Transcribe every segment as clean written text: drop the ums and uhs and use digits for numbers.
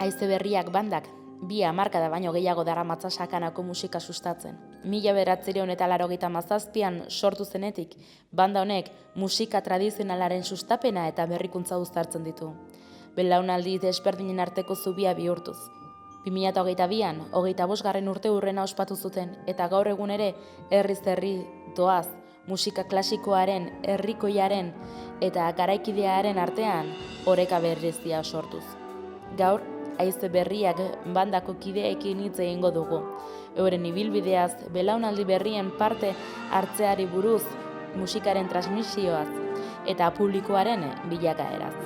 Haize Berriak bandak 2 hamarkada baino gehiago daramatza sakanako musika sustatzen. 1987an sortu zenetik, banda honek musika tradizionalaren sustapena eta berrikuntza uztartzen ditu. Belaunaldi desberdinen arteko zubia bihurtuz. 2022an, 25. urteurrena ospatu zuten eta gaur egun ere herriz herri doaz musika klasikoaren, herrikoiaren eta garaikidearen artean oreka berezia sortuz. Gaur, Haize Berriak bandako kideekin hitz egingo dugu. Euren ibilbideaz, belaunaldi berrien parte hartzeari buruz, musikaren transmisioaz eta publikoaren bilakaeraz.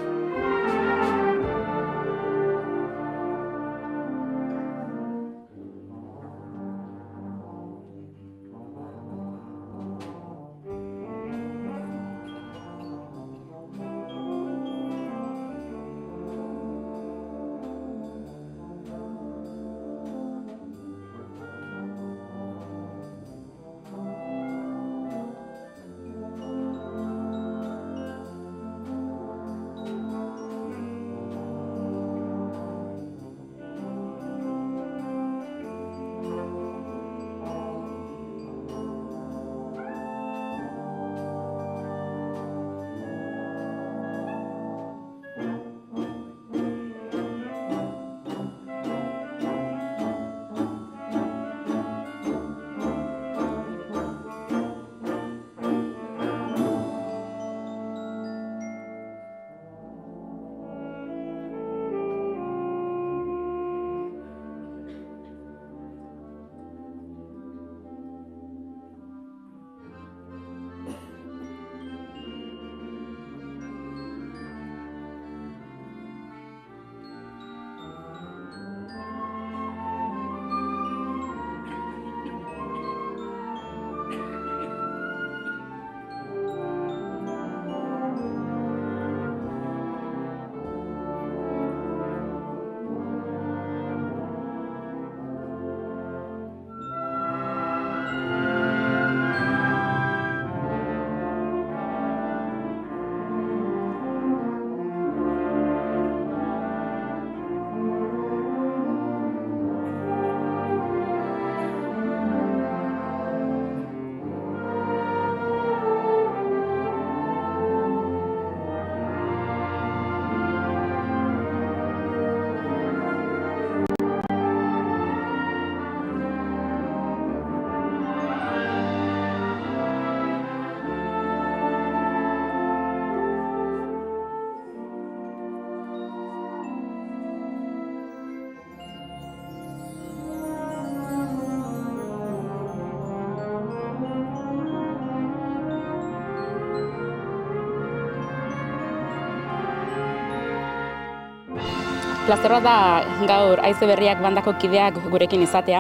Plazer bat da gaur Haize Berriak bandako kideak gurekin izatea.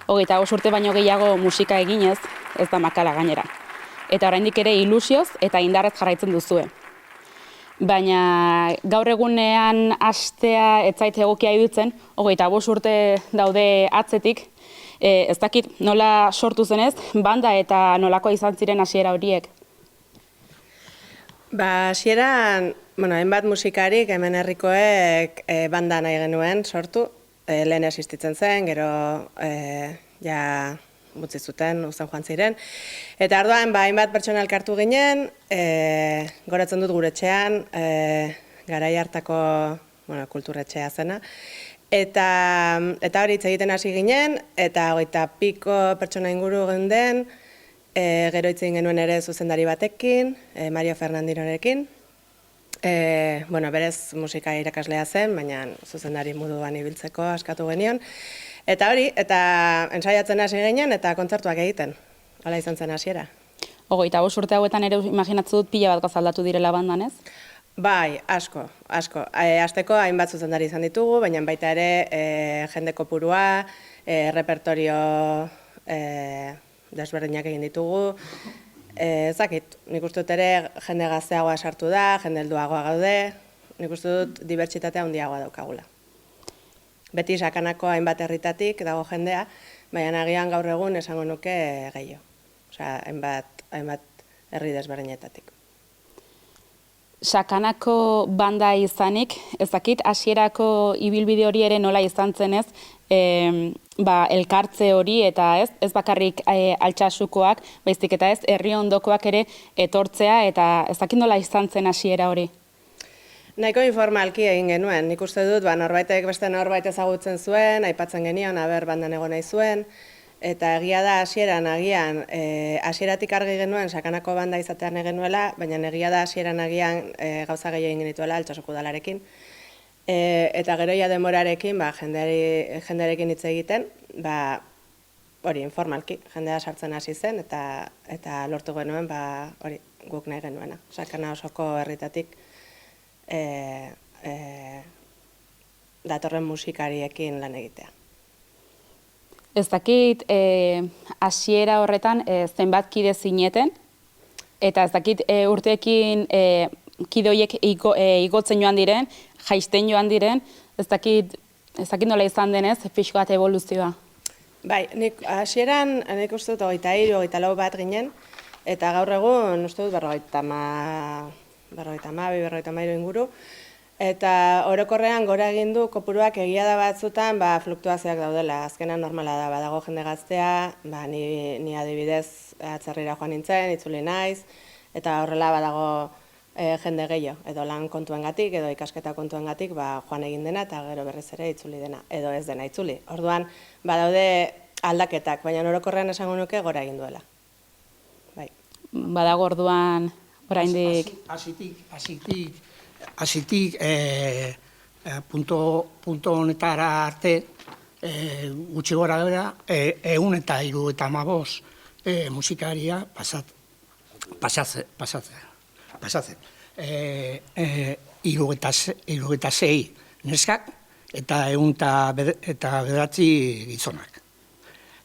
25 urte baino gehiago musika eginez, ez da makala gainera. Eta oraindik ere ilusioz eta indarrez jarraitzen duzue. Baina gaur egunean hastea ez zait egokia iruditzen, 25 urte daude atzetik, ez dakit nola sortu zenez, banda eta nolakoa izan ziren hasiera horiek. Hasieran, hainbat musikarik hemen herrikoek banda nahi genuen sortu. Lehen existitzen zen, gero utzi zuten, uzten joan ziren. Eta orduan, hainbat pertsona elkartu ginen, goratzen dut gure etxean, garai hartako kulturetxea zena. Eta hori hitz egiten hasi ginen, eta 20 piko pertsona inguru geunden, gero hitz egin genuen ere zuzendari batekin, Mario Fernandinorekin. Berez musika irakaslea zen, baina zuzendari moduan ibiltzeko askatu genion. Eta hori, eta ensaiatzen hasi ginen eta kontzertuak egiten. Hala izan zen hasiera. 25 urte hauetan ere imaginatzen dut pila bat gazaldatu direla bandan, ez? Bai, asko. Hasteko hainbat zuzendari izan ditugu, baina baita ere jende kopurua, repertorio desberdinak egin ditugu. Ezakit, nik uste dut ere jende gazteagoa sartu da, jende helduagoa gaude, nik uste dut dibertsitatea handiagoa daukagula. Beti sakanako hainbat herritatik dago jendea, baina agian gaur egun esango nuke gehiago. Osea, hainbat herri desberdinetatik. Sakanako banda izanik, ezakit, hasierako ibilbide hori ere nola izan zen ez, elkartze hori eta ez bakarrik Altsasukoak, baizik eta ez herri ondokoak ere etortzea eta ezakit nola izan zen hasiera hori. Nahiko informalki egin genuen, nik uste dut, norbaitek beste norbait ezagutzen zuen, aipatzen genion, bandan egon nahi zuen, eta egia da hasieran agian, hasieratik argi genuen sakanako banda izatean genuela, baina egia da hasieran agian gauza gehiago egin genituela Altsasuko udalarekin. Eta gero ja denborarekin, jendearekin hitz egiten, hori informalki, jendea sartzen hasi zen, eta lortu genuen, hori guk nahi genuena. Sakana osoko herritatik datorren musikariekin lan egitea. Ez dakit, hasiera horretan zenbat kide zineten, eta ez dakit urteekin kide horiek igotzen joan diren, jaisten joan diren, ez dakit nola izan denez, pixko bat evoluzioa. Bai, hasieran nik uste dut 23, 24 bat ginen, eta gaur egun uste dut 53 inguru, eta orokorrean gora egin du kopuruak egia da batzutan fluktuazioak daudela. Azkenan normala da, badago jende gaztea, ni adibidez atzerrira joan nintzen, itzuli naiz, eta horrela badago jende gehiago, edo lan kontuengatik, edo ikasketa kontuengatik joan egin dena, eta gero berriz ere itzuli dena, edo ez dena itzuli. Orduan, badaude aldaketak, baina orokorrean esango nuke gora egin duela. Badago orduan, oraindik... Hasitik punto honetara arte, gutxi gora gara, 175 musikaria pasatzen. 76 neskak eta 109 gizonak.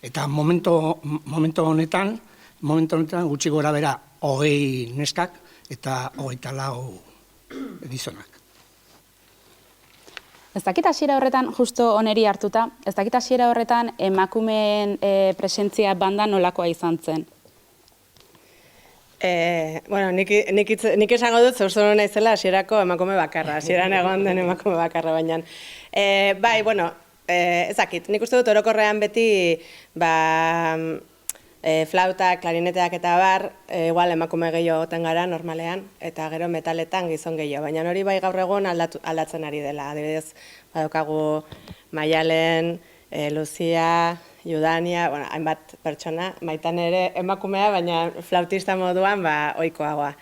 Eta momentu honetan gutxi gora bera 20 neskak eta 24 gizonak. Ez dakit hasiera horretan, justo oneri hartuta, ez dakit hasiera horretan emakumeen presentzia banda nolakoa izan zen? Nik esango dut zeurzoro naizela hasierako emakume bakarra, hasieran egon den emakume bakarra baina. Ez dakit, nik uste dut orokorrean beti flautak, klarineteak eta bar, igual emakume gehiago goten gara normalean, eta gero metaletan gizon gehiago, baina hori gaur egun aldatzen ari dela. Adibidez, badaukagu Maialen, Lucia, Judania, hainbat pertsona, Maitan ere emakumea, baina flautista moduan ohikoagoa.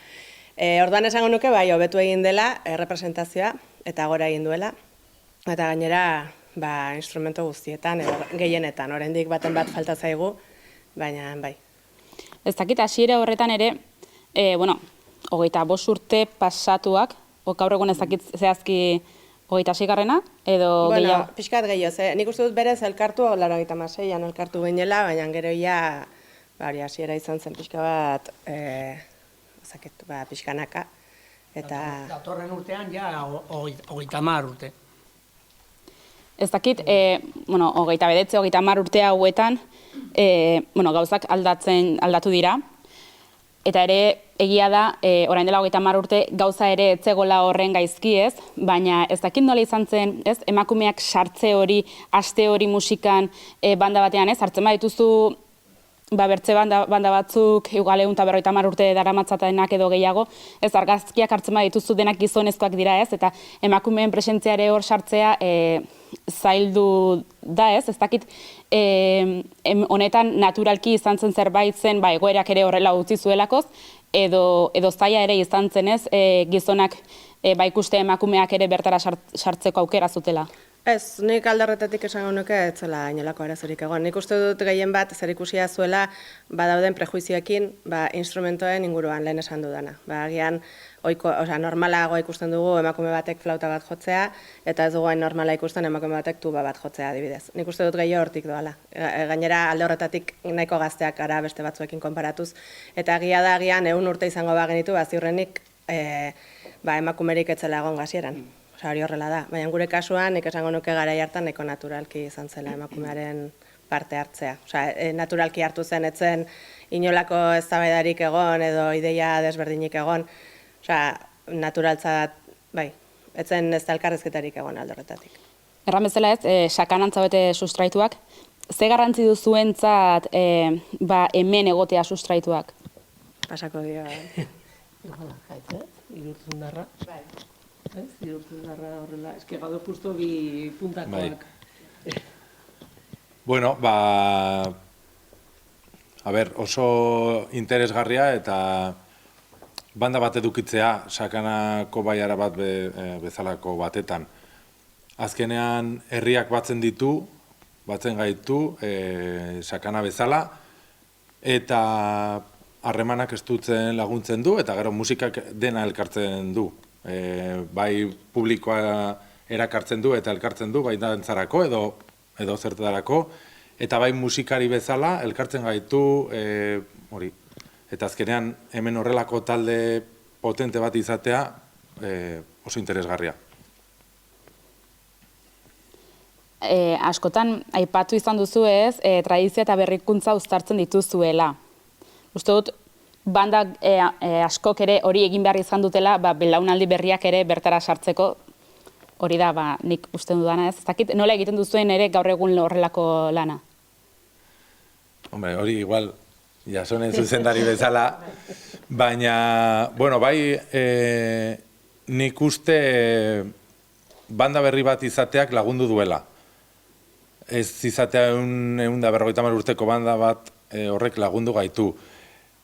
Orduan esango nuke hobetu egin dela representazioa, eta gora egin duela, eta gainera instrumento guztietan, gehienetan, oraindik baten bat falta zaigu, baina bai. Ez dakit hasiera horretan ere, 25 urte pasatuak, gaur egun ez dakit zehazki 26garrena, edo gehiago? Pixkat gehiago, nik uste dut berez elkartu 86an elkartu ginela, baina gero hasiera izan zen pixka bat, pixkanaka. Datorren urtean, 30 urte. Ez dakit, 29, 30 urte hauetan, gauzak aldatu dira, eta ere egia da, orain dela 30 urte, gauza ere etzegola horren gaizki ez, baina ez dakit nola izan zen, ez, emakumeak sartze hori, aste hori musikan banda batean ez, hartzen badituzu bertze banda batzuk, igual 150 urte daramatzatenak edo gehiago, ez argazkiak hartzen badituzu denak gizonezkoak dira, ez? Eta emakumeen presentzia ere hor sartzea zaildu da, ez? Ez dakit honetan naturalki izan zen zerbait zen, egoerak ere horrela utzi zuelakoz, edo zaila ere izan zen, ez? Gizonak ikuste emakumeak ere bertara sartzeko aukera zutela. Ez, nik aldarretatik esango nuke ez zela inolako arazorik egon. Nik uste dut gehien bat zerikusia zuela badauden prejuizioekin instrumentoen inguruan lehen esan dudana. Agian normalago ikusten dugu emakume batek flauta bat jotzea, eta ez dugu normala ikusten emakume batek tuba bat jotzea adibidez. Nik uste dut gehiago hortik doala. Gainera alde horretatik nahiko gazteak gara beste batzuekin konparatuz. Eta agian 100 urte izango bagenitu, ziurrenik emakumerik etzela egon hasieran. Hori horrela da, baina gure kasuan nik esango nuke garai hartan nahiko naturalki izan zela emakumearen parte hartzea. Naturalki hartu zen, etzen inolako eztabaidarik egon edo ideia desberdinik egon. Naturaltzat, etzen ez da elkarrezketarik egon alde horretatik. Erran bezala ez, sakanantza bete sustraituak, ze garrantzi duzuentzat hemen egotea sustraituak? Pasako dio. Irurtzun darra. Irurtzun darra horrela. Ez que gaude justo bi puntakoak. Bueno, oso interesgarria eta banda bat edukitzea sakanako baiara bat bezalako batetan. Azkenean herriak batzen gaitu sakana bezala, eta harremanak estutzen laguntzen du, eta gero musikak dena elkartzen du. Bai publikoa erakartzen du eta elkartzen du, bai dantzarako edo zertarako, eta bai musikari bezala elkartzen gaitu hori. Eta azkenean hemen horrelako talde potente bat izatea oso interesgarria. Askotan, aipatu izan duzu ez, tradizioa eta berrikuntza uztartzen dituzuela. Uste dut, banda askok ere hori egin behar izan dutela, belaunaldi berriak ere bertara sartzeko, hori da, nik uste dudana ez. Ez dakit, nola egiten duzuen ere gaur egun horrelako lana? Hombre, hori igual, jasonen zuzendari bezala, baina, bueno, bai, nik uste banda berri bat izateak lagundu duela. Ez izatea 150 urteko banda bat horrek lagundu gaitu.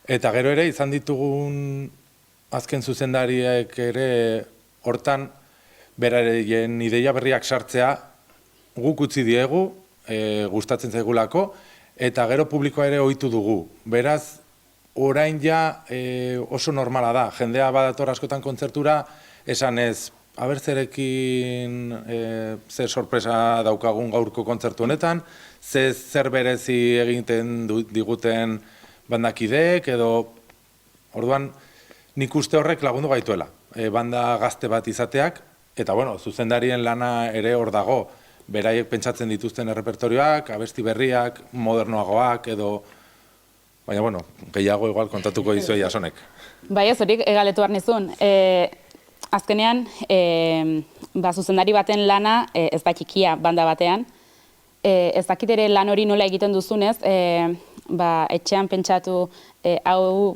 Eta gero ere izan ditugun azken zuzendariek ere hortan beraien ideia berriak sartzea guk utzi diegu, gustatzen zaigulako, eta gero publikoa ere ohitu dugu. Beraz, orain ja oso normala da. Jendea badator askotan kontzertura, esan ez, zerekin zer sorpresa daukagun gaurko kontzertu honetan, zer berezi egiten diguten bandakideek, edo orduan nik uste horrek lagundu gaituela. Banda gazte bat izateak, eta bueno, zuzendarien lana ere hor dago, beraiek pentsatzen dituzten errepertorioak, abesti berriak, modernoagoak, edo, baina bueno, gehiago igual kontatuko dizuei jasonek. Bai ez, horik egaletu behar nizun. Azkenean, zuzendari baten lana ez da txikia banda batean. Ez dakit ere lan hori nola egiten duzunez, etxean pentsatu hau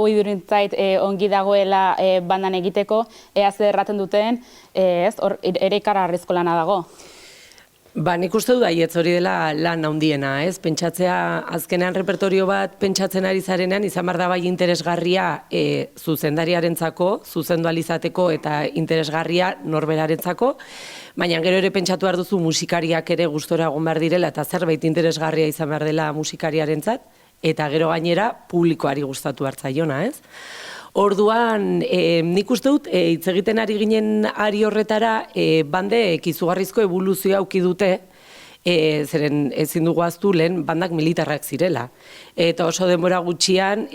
idurintzait ongi dagoela bandan egiteko, ea zer erraten duten, ere ikaragarrizko lana dago. Nik uste dut aietz hori dela lan handiena, ez? Pentsatzea, azkenean repertorio bat pentsatzen ari zarenean, izan behar da bai interesgarria zuzendariarentzako, zuzendu alizateko eta interesgarria norberarentzako, baina gero ere pentsatu behar duzu musikariak ere gustora egon behar direla eta zerbait interesgarria izan behar dela musikariarentzat, eta gero gainera publikoari gustatu hartzaiona, ez? Orduan, nik uste dut, hitz egiten ari ginen ari horretara, bandek izugarrizko evoluzioa auki dute, zeren ezin dugu ahaztu lehen bandak militarrak zirela. Eta oso denbora gutxian,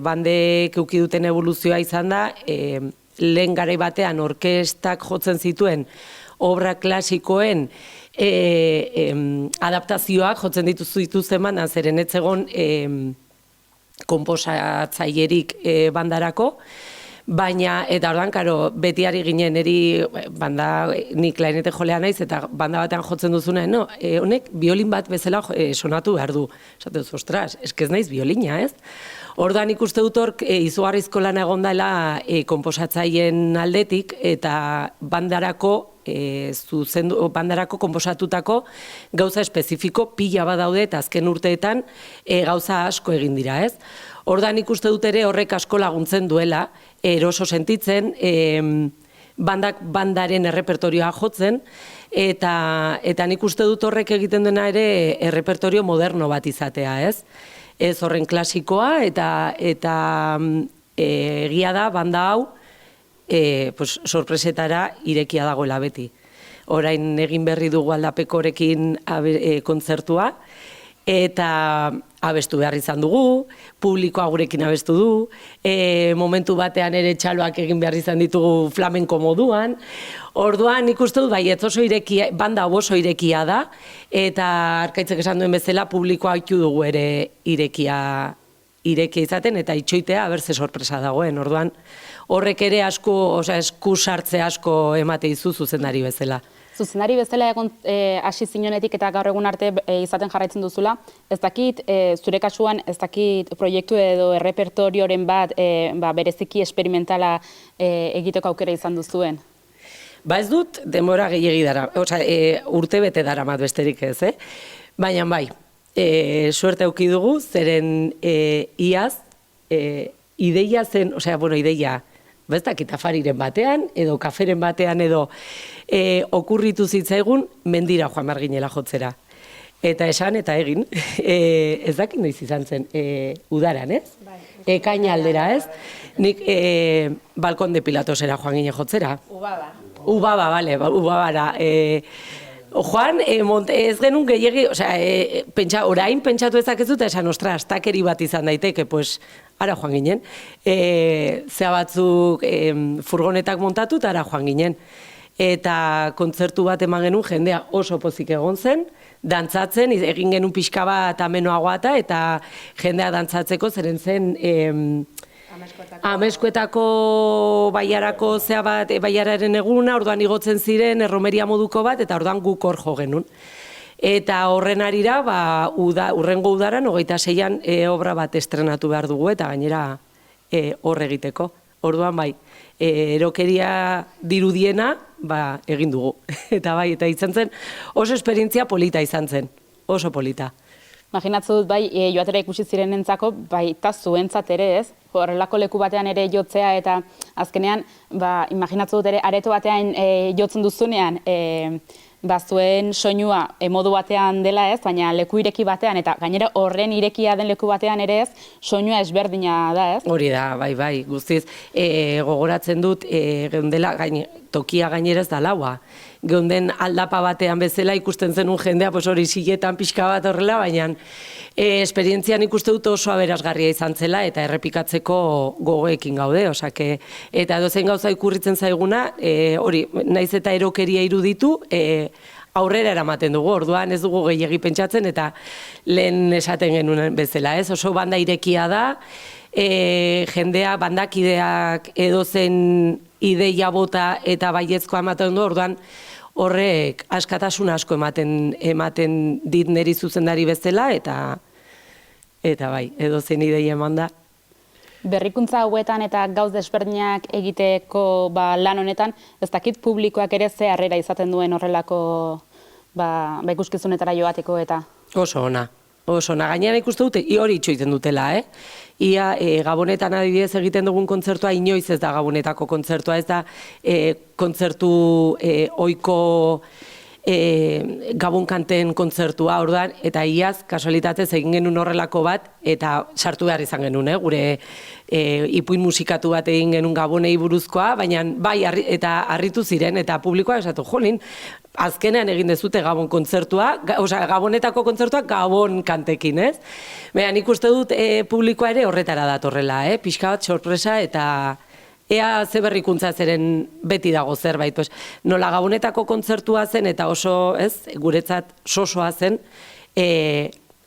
bandek auki duten evoluzioa izan da, lehen garai batean orkestak jotzen zituen obra klasikoen adaptazioak jotzen dituzten bandan, zeren ez egon konposatzailerik bandarako, Baina, eta ordan, karo, beti ari ginen, nik klarinete jolea naiz, eta banda batean jotzen duzuna, honek biolin bat bezala sonatu behar du. Esate duz, ostras, ez naiz biolina, ez? Ordan ikuste dut hor, izugarrizko lan egon dela konposatzaien aldetik, eta bandarako konposatutako gauza espezifiko pila bat daude eta azken urteetan gauza asko egin dira, ez? Ordan ikuste dut ere horrek asko laguntzen duela, eroso sentitzen, bandaren errepertorioa jotzen, eta nik uste dut horrek egiten dena ere errepertorio moderno bat izatea, ez? Ez horren klasikoa, eta egia da, banda hau, sorpresetara irekia dagoela beti. Orain egin berri dugu Aldapekorekin kontzertua, eta abestu behar izan dugu, publikoa gurekin abestu du, momentu batean ere txaloak egin behar izan ditugu flamenko moduan. Orduan nik uste dut, bai, banda oso irekia da, eta Arkaitzek esan duen bezala publikoa haitu dugu ere irekia izaten, eta itxoitea abertze sorpresa dagoen. Orduan, horrek ere esku sartze asko emate izu zuzendari bezala. Zuzendari bezala hasi zinenetik eta gaur egun arte izaten jarraitzen duzula, ez dakit, zure kasuan, ez dakit proiektu edo errepertorioren bat bereziki esperimentala egiteko aukera izan duzuen? Ba ez dut, denbora gehiegi dara, urte bete dara mat besterik ez, baina bai, suerte auki dugu, zeren iaz, ideia zen, ideia, ez dakit afariren batean, edo kaferen batean, edo okurritu zitzaigun, mendira joan behar ginela jotzera. Eta esan, eta egin, ez dakit noiz izan zen, udaran, ez? Ekaina aldera, ez? Nik balkon de Pilatosera joan gine jotzera. Ubaba, bale, Ubabara. Joan, ez genuen gehiagi, orain pentsatu ezakezu, eta esan, ostra, astakeri bat izan daiteke, pues, ara joan ginen. Zea batzuk furgonetak montatu, eta ara joan ginen. Eta kontzertu bat eman genuen, jendea oso pozik egon zen, dantzatzen, egin genuen pixka bat amenoagoa eta jendea dantzatzeko, zeren zen Ameskuetako baiarako zea bat, baiararen eguna, orduan igotzen ziren erromeria moduko bat, eta orduan guk hor jo genuen. Eta horren arira, urrengo udaran, 26an obra bat estrenatu behar dugu, eta gainera hor egiteko. Orduan bai, erokeria dirudiena egin dugu. Eta bai, eta izan zen, oso esperientzia polita izan zen, oso polita. Imaginatzu dut, bai, joatera ikusi zirenentzako, bai, eta zuentzat ere ez, horrelako leku batean ere jotzea, eta azkenean, imaginatzu dut ere, areto batean jotzen duzunean, zuen soinua modu batean dela ez, baina leku ireki batean, eta gainera horren irekia den leku batean ere ez, soinua ezberdina da ez? Hori da, bai, guztiz, gogoratzen dut, geundela, tokia gainera ez da laua. Geunden aldapa batean bezala ikusten zenun jendea, hori siletan pixka bat horrela, baina esperientzian ikuste dut oso aberasgarria izan zela eta errepikatzeko gogoekin gaude, eta edozein gauza ikurritzen zaiguna, hori, naiz eta erokeria iruditu, aurrera eramaten dugu, orduan ez dugu gehiegi pentsatzen, eta lehen esaten genuen bezala, ez? Oso banda irekia da, jendea, bandakideak edozen ideia bota eta baiezkoa ematen du, orduan horrek askatasun asko ematen dit niri zuzendari bezala, eta bai, edozen ideia eman da. Berrikuntza hauetan eta gauz desberdinak egiteko lan honetan, ez dakit publikoak ere ze harrera izaten duen horrelako ikuskizunetara joateko eta? Oso ona. Gainera ikuste dute, hori itxoiten dutela, Ia Gabonetan adibidez egiten dugun kontzertua inoiz ez da Gabonetako kontzertua, ez da kontzertu ohiko Gabonkanten kontzertua, orduan, eta iaz, kasualitatez egin genuen horrelako bat, eta sartu behar izan genuen, gure ipuin musikatu bat egin genuen Gabonei buruzkoa, baina bai, eta harritu ziren, eta publikoa esatu, jolin, azkenean egin dezute Gabon kontzertua, Gabonetako kontzertua Gabon kantekin, ez? Baina nik uste dut publikoa ere horretara datorrela, pixka bat sorpresa eta ea ze berrikuntza zeren beti dago zerbait. Nola Gabonetako kontzertua zen eta oso, guretzat sosoa zen,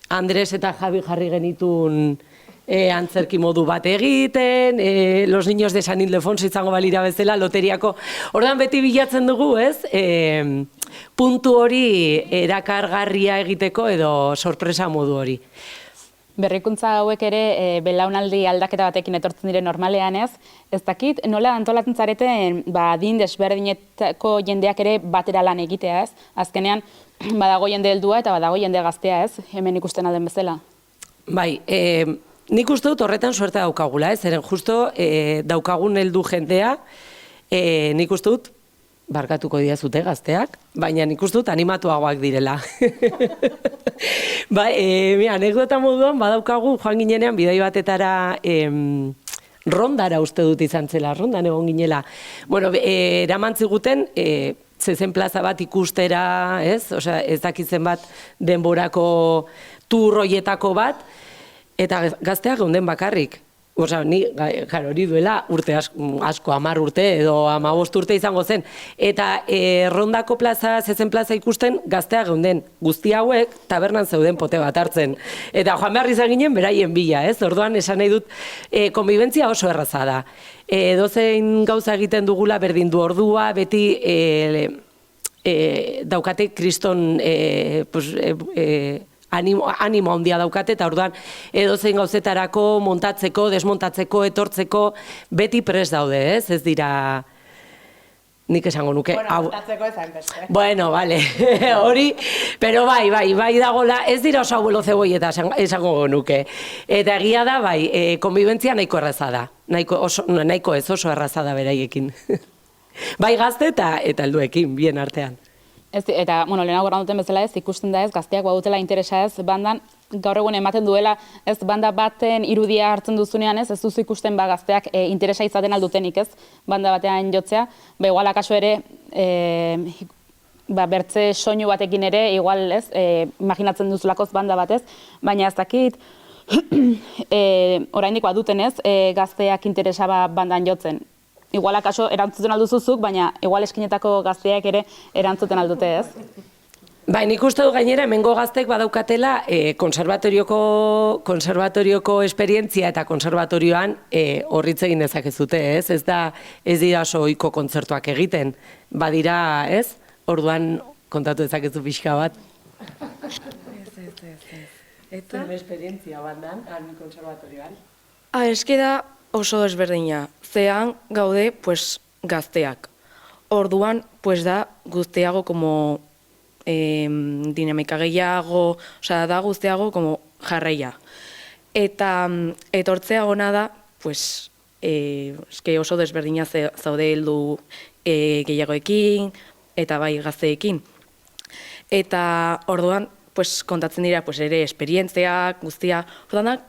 Andres eta Javi jarri genitun antzerki modu bat egiten, Los Niños de San Ildefonso izango balira bezala, loteriako. Ordan beti bilatzen dugu, ez? Puntu hori erakargarria egiteko edo sorpresa modu hori. Berrikuntza hauek ere belaunaldi aldaketa batekin etortzen dire normalean ez. Ez dakit, nola antolatzen zareten adin desberdinetako jendeak ere batera lan egitea ez. Azkenean, badago jende heldua eta badago jende gaztea ez, hemen ikusten alden bezala. Bai, nik uste dut horretan suerte daukagula, ez? Zeren justo daukagun heldu jendea, nik uste dut, barkatuko diazute gazteak, baina nik uste dut animatuagoak direla. Anekdota moduan, badaukagu joan ginenean bidai batetara rondara uste dut izan zela, rondan egon ginela. Bueno, eraman ziguten, zezen plaza bat ikustera, ez? Osea, ez dakitzen bat denborako turroietako bat, eta gazteak geunden bakarrik. Osea, ni, hori duela urte asko, 10 urte edo 15 urte izango zen. Eta rondako plaza, zezen plaza ikusten, gazteak geunden. Guzti hauek tabernan zeuden pote bat hartzen. Eta joan behar izan ginen beraien bila, ez? Orduan esan nahi dut, konbibentzia oso erraza da. Dozein gauza egiten dugula berdin du ordua, beti daukate kriston animo handia daukate, eta orduan edozein gauzetarako montatzeko, desmontatzeko, etortzeko, beti prest daude, ez? Ez dira, nik esango nuke. Bueno, montatzeko ez hainbeste. Bueno, vale, hori, pero bai dagola, ez dira oso abuelo zeboieta esango nuke. Eta egia da, konbibentzia nahiko erraza da. Nahiko ez oso erraza da beraiekin. Bai gazte eta helduekin, bien artean. Eta, lehenago erran duten bezala ez, ikusten da ez, gazteak badutela interesa ez, bandan, gaur egun ematen duela, ez, banda baten irudia hartzen duzunean ez, ez duzu ikusten gazteak interesa izaten aldutenik ez, banda batean jotzea, igual akaso ere, bertze soinu batekin ere, igual ez, imaginatzen duzulakoz banda batez, baina ez dakit, oraindik baduten ez, gazteak interesa bandan jotzen. Igual akaso erantzuten alduzuzuk, baina igual eskinetako gazteak ere erantzuten aldute ez. Bai, nik uste du gainera hemengo gaztek badaukatela konservatorioko esperientzia eta konservatorioan horritz egin dezakezute, ez? Ez dira oso ohiko kontzertuak egiten. Badira, ez? Orduan kontatu dezakezu pixka bat. Eta esperientzia bandan, konservatorioan. Eske da oso desberdina. Zean gaude, gazteak. Orduan, da guztiago como dinamika gehiago, da guztiago como jarraia. Eta etortzea gona da, eske oso desberdina zaude heldu gehiagoekin, eta bai gazteekin. Eta orduan, kontatzen dira ere esperientziak, guztia, orduan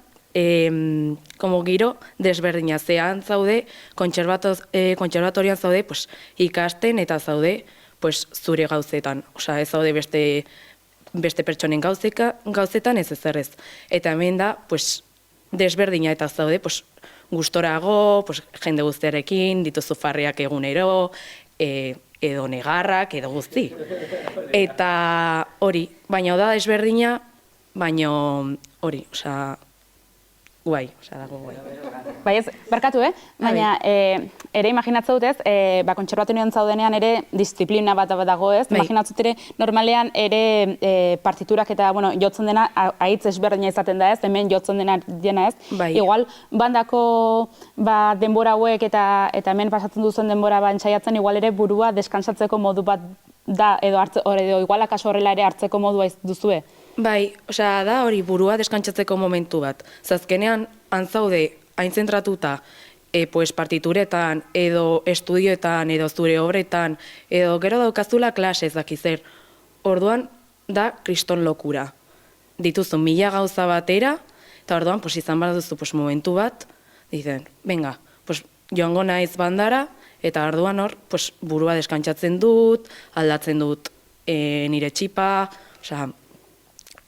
como giro desberdina zean zaude, kontserbatorian zaude ikasten eta zaude zure gauzetan. Osea, ez zaude beste pertsonen gauzetan ez ezerrez. Eta hemen da desberdina eta zaude gustorago, jende guztiarekin, dituzu farriak egunero, edo negarrak, edo guzti. Eta hori, baina da desberdina, baina hori, osea, guai, dago guai. Bai ez, barkatu, baina ere imaginatzen dut ez, kontserbatorioan zaudenean ere disiplina bat dago ez, imaginatzen dut ere normalean ere partiturak eta jotzen dena ahitz ezberdina izaten da ez, hemen jotzen dena ez. Igual, bandako denbora hauek eta hemen pasatzen duzen denbora entzaiatzen, igual ere burua deskansatzeko modu bat da, edo igual akaso horrela ere hartzeko modua duzue. Bai, osea, da hori burua deskantzatzeko momentu bat. Zazkenean, antzaude, hain zentratuta, partituretan, edo estudioetan, edo zure obretan, edo gero daukazula klase ez dakizer. Orduan, da kriston lokura. Dituzu 1000 gauza batera, eta orduan, izan behar duzu momentu bat, dizen, venga, joango naiz bandara, eta orduan hor, burua deskantzatzen dut, aldatzen dut nire txipa, osea,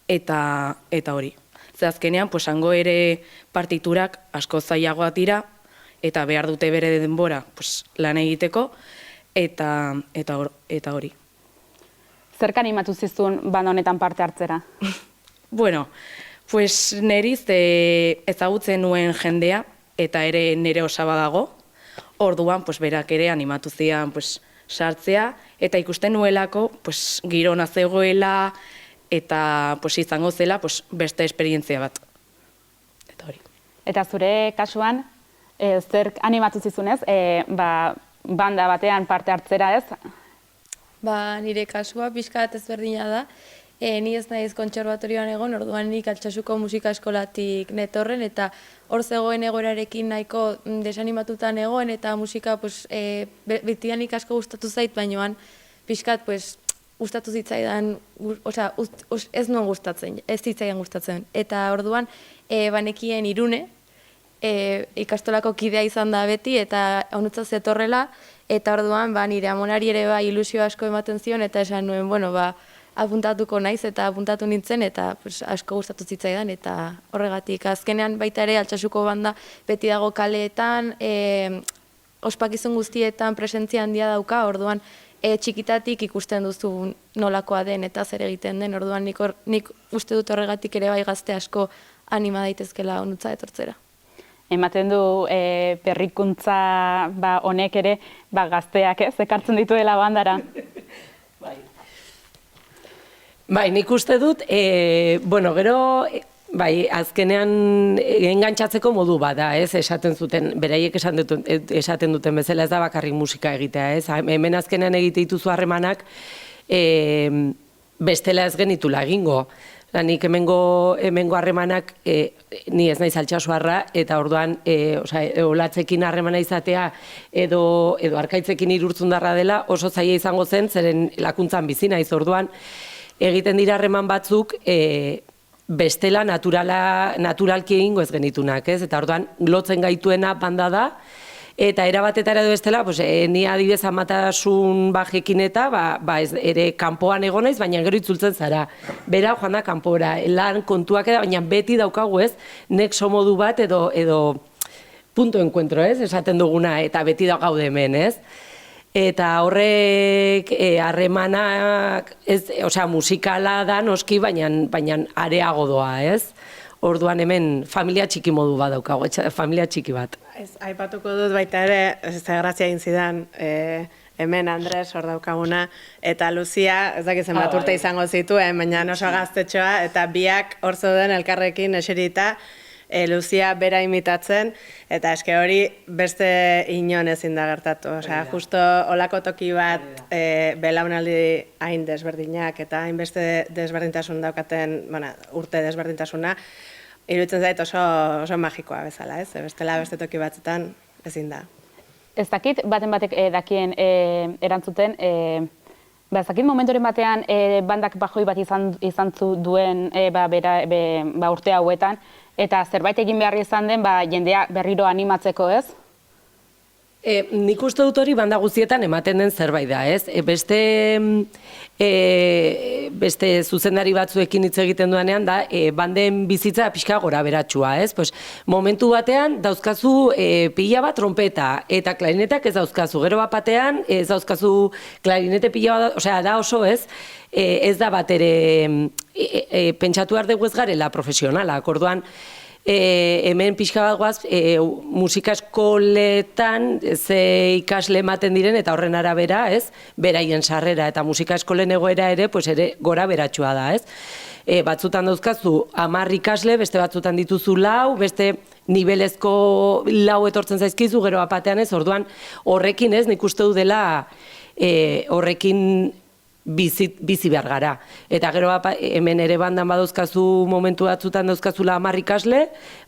eta hori. Ze azkenean, hango ere partiturak asko zailagoak dira, eta behar dute bere denbora lan egiteko, eta hori. Zerk animatu zizun banda honetan parte hartzera? Bueno, Pues neriz ezagutzen nuen jendea, eta ere nire osaba dago. Orduan, pues, berak ere animatu zian pues, sartzea, eta ikusten nuelako pues, girona zegoela, eta pues, izango zela pues, beste esperientzia bat. Eta hori. Eta zure kasuan, zer animatu zizunez, banda batean parte hartzera ez? Nire kasua pixka bat ezberdina da. Ni ez naiz kontserbatorioan egon, orduan nik Altsasuko musika eskolatik netorren, eta hor zegoen egoerarekin nahiko desanimatutan egoen, eta musika betidanik asko gustatu zait, bainoan pixkat gustatu zitzaidan, ez nuen gustatzen, ez zitzaidan gustatzen. Eta orduan banekien Irune, ikastolako kidea izan da beti, eta honutza zetorrela, eta orduan nire amonari ere ilusio asko ematen zion, eta esan nuen, apuntatuko naiz eta apuntatu nintzen, eta asko gustatu zitzaidan, eta horregatik. Azkenean baita ere Altsasuko banda beti dago kaleetan, ospakizun guztietan presentzia handia dauka, orduan txikitatik ikusten duzu nolakoa den eta zer egiten den, orduan nik uste dut horregatik ere bai gazte asko anima daitezkela honutza etortzera. Ematen du berrikuntza honek ere gazteak ekartzen dituela bandara. Bai, nik uste dut, gero, azkenean engantzatzeko modu bada, esaten zuten, beraiek esaten duten bezala ez da bakarrik musika egitea, ez? Hemen azkenean egite dituzu harremanak, bestela ez genitula egingo. Nik hemengo harremanak, ni ez naiz Altsasuarra, eta orduan, olatzekin harremana izatea, edo Arkaitzekin Irurtzundarra dela, oso zaila izango zen, zeren lakuntzan bizi naiz, orduan, egiten dira harreman batzuk bestela naturalki egingo ez genitunak, ez? Eta orduan lotzen gaituena banda da, eta erabatetara edo bestela, ni adibidez amatasun bajekin eta ere kanpoan egon naiz, baina gero itzultzen zara. Bera joan da kanpora, lan kontuak da, baina beti daukagu ez, nexo modu bat edo punto encuentro, ez? Esaten duguna, eta beti da gaude hemen, ez? Eta horrek harremanak, musikala da noski, baina areago doa, ez? Orduan hemen familia txiki modu bat daukago, familia txiki bat. Aipatuko dut baita ere, ez grazia egin zidan, hemen Andres hor daukaguna, eta Luzia, ez dakizen bat urte izango zituen, baina oso gaztetxoa, eta biak hor zeuden elkarrekin eserita, Luzia bera imitatzen, eta eske hori beste inon ezin da gertatu. Osea, justo olako toki bat belaunaldi hain desberdinak eta hainbeste desberdintasun daukaten, urte desberdintasuna, iruditzen zait oso magikoa bezala, ez? Bestela beste toki batzutan ezin da. Ez dakit baten batek dakien erantzuten, ez dakit momentoren batean bandak bajoi bat izan duen urte hauetan, eta zerbait egin behar izan den jendea berriro animatzeko, ez? Nik uste dut hori banda guztietan ematen den zerbait da, ez? Beste zuzendari batzuekin hitz egiten duanean da, banden bizitza pixka gora beratsua, ez? Momentu batean dauzkazu pila bat trompeta eta klarinetak ez dauzkazu, gero bat batean ez dauzkazu klarinete pila bat, osea, da oso, ez? Ez da bat ere pentsatu behar dugu ez garela profesionalak, orduan, hemen pixka bat guaz, musika eskoletan ze ikasle ematen diren eta horren arabera, ez, beraien sarrera eta musika eskolen egoera ere gora beratsua da, ez. Batzutan dauzkazu 10 ikasle, beste batzutan dituzu 4, beste nibelezko 4 etortzen zaizkizu, gero batean ez, orduan horrekin ez, nik uste du dela horrekin bizi behar gara. Eta gero hemen ere bandan badauzkazu momentu batzutan dauzkazula 10 ikasle,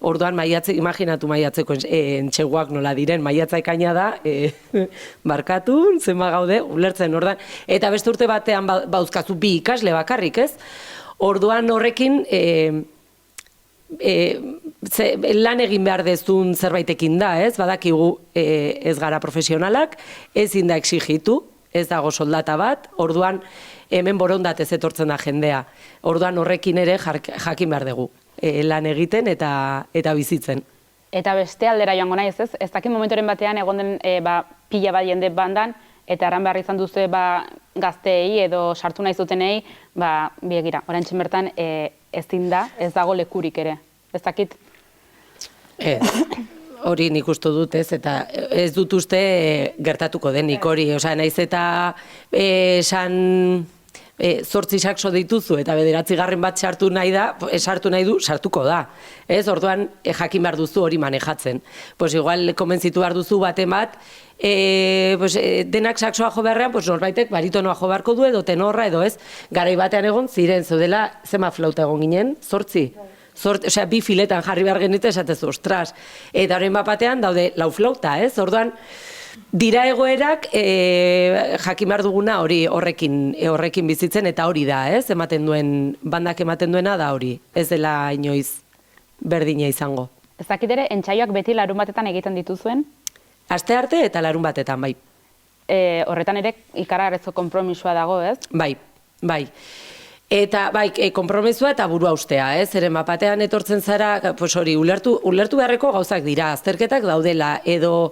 orduan imaginatu maiatzeko entxeguak nola diren, maiatza ekaina da, barkatu, zenba gaude, ulertzen orduan, eta beste urte batean badauzkazu 2 ikasle bakarrik, ez? Orduan horrekin lan egin behar dezun zerbaitekin da, ez? Badakigu ez gara profesionalak, ezin da exigitu, ez dago soldata bat, orduan hemen borondatez etortzen da jendea. Orduan horrekin ere jakin behar dugu, lan egiten eta bizitzen. Eta beste aldera joango naiz, ez? Ez dakit momentoren batean egon den pila bat jende bandan, eta eran behar izan duzu gazteei edo sartu nahi zutenei, begira, oraintxe bertan ezin da, ez dago lekurik ere. Ez dakit, Hori nik uste dut ez, eta ez dut uste gertatuko denik hori. Osea, naiz eta esan 8 saxo dituzu eta 9. bat sartu nahi da, sartu nahi du, sartuko da. Ez, orduan jakin behar duzu hori manejatzen. Pues igual konbentzitu behar duzu baten bat, denak saxoa jo beharrean, norbaitek baritonoa jo beharko du edo tenorra edo ez. Garai batean egon ziren, zeudela, zema flauta egon ginen, 8. Osea, 2 filetan jarri behar genite esatezu, ostras. Eta horrein batean daude 4 flauta, ez? Orduan, dira egoerak jakin behar duguna hori horrekin bizitzen eta hori da, ez? Bandak ematen duena da hori. Ez dela inoiz berdina izango. ez dakit ere, entsaioak beti larun batetan egiten dituzuen, Aste arte eta larun batetan, bai. horretan ere ikaragarrizko konpromisoa dago, ez? Bai. Eta bai, konpromezua eta burua ustea, ez? Zeren batean etortzen zara, pues hori, ulertu beharreko gauzak dira, azterketak daudela, edo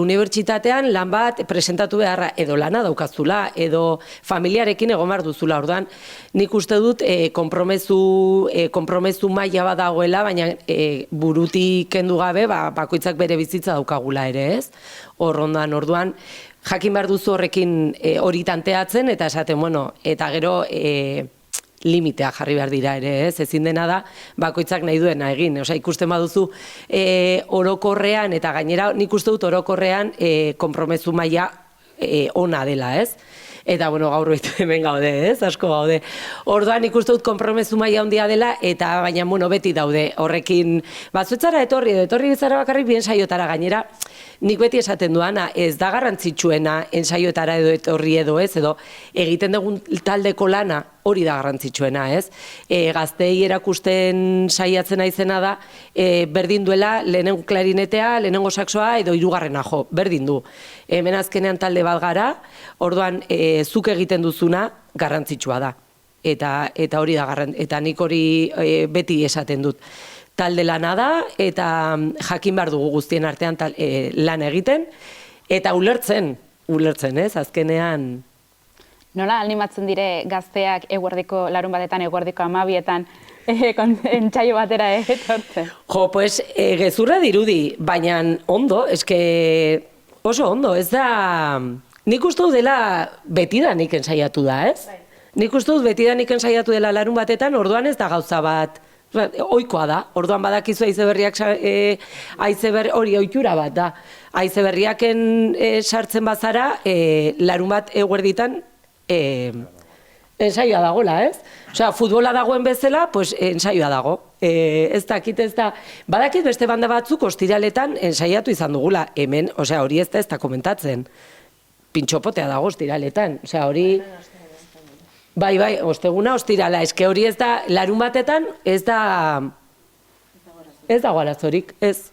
unibertsitatean lan bat presentatu beharra, edo lana daukazula, edo familiarekin egon behar duzula. Orduan, nik uste dut konpromezu maila bat dagoela, baina burutik kendu gabe, bakoitzak bere bizitza daukagula ere, ez? Orduan, jakin behar duzu horrekin hori tanteatzen, eta esaten, eta gero limitea jarri behar dira ere, ez? Ezin dena da, bakoitzak nahi duena egin. Osea, ikusten baduzu orokorrean, eta gainera nik uste dut orokorrean konpromezu maila ona dela, ez? Eta, gaur hemen gaude, ez? Asko gaude. Orduan nik uste dut konpromezu maila handia dela, eta baina, beti daude horrekin, zuetzara etorri bizara bakarrik bien saiotara gainera, nik beti esaten duana, ez da garrantzitsuena ensaioetara edo etorri edo ez, edo egiten dugun taldeko lana hori da garrantzitsuena, ez? Gazteei erakusten saiatzen naizena da, berdin duela lehenengo klarinetea, lehenengo saxoa edo 3. jo, berdin du. Hemen azkenean talde bat gara, orduan zuk egiten duzuna garrantzitsua da. Eta hori da eta nik hori beti esaten dut. Talde lana da, eta jakin behar dugu guztien artean lan egiten, eta ulertzen, ez, azkenean. Nola animatzen dire gazteak eguerdiko larun batetan, eguerdiko 12etan entsaio batera etortzen? Pues gezurra dirudi, baina ondo, oso ondo, ez da, nik uste dut dela betidanik ensaiatu da, ez? Nik uste dut betidanik ensaiatu dela larun batetan, orduan ez da gauza bat, ohikoa da, orduan badakizu haizeberriak hori ohitura bat da. Haizeberriaken sartzen bazara, larun bat eguerditan ensaioa dagoela, ez? Osea, futbola dagoen bezala, pues ensaioa dago. Ez dakit, badakit beste banda batzuk ostiraletan ensaiatu izan dugula. Hemen, osea, hori ez da komentatzen. Pintxopotea dago ostiraletan. Osea, hori... Bai, osteguna ostirala, hori ez da, larun batetan, ez da arazorik, ez.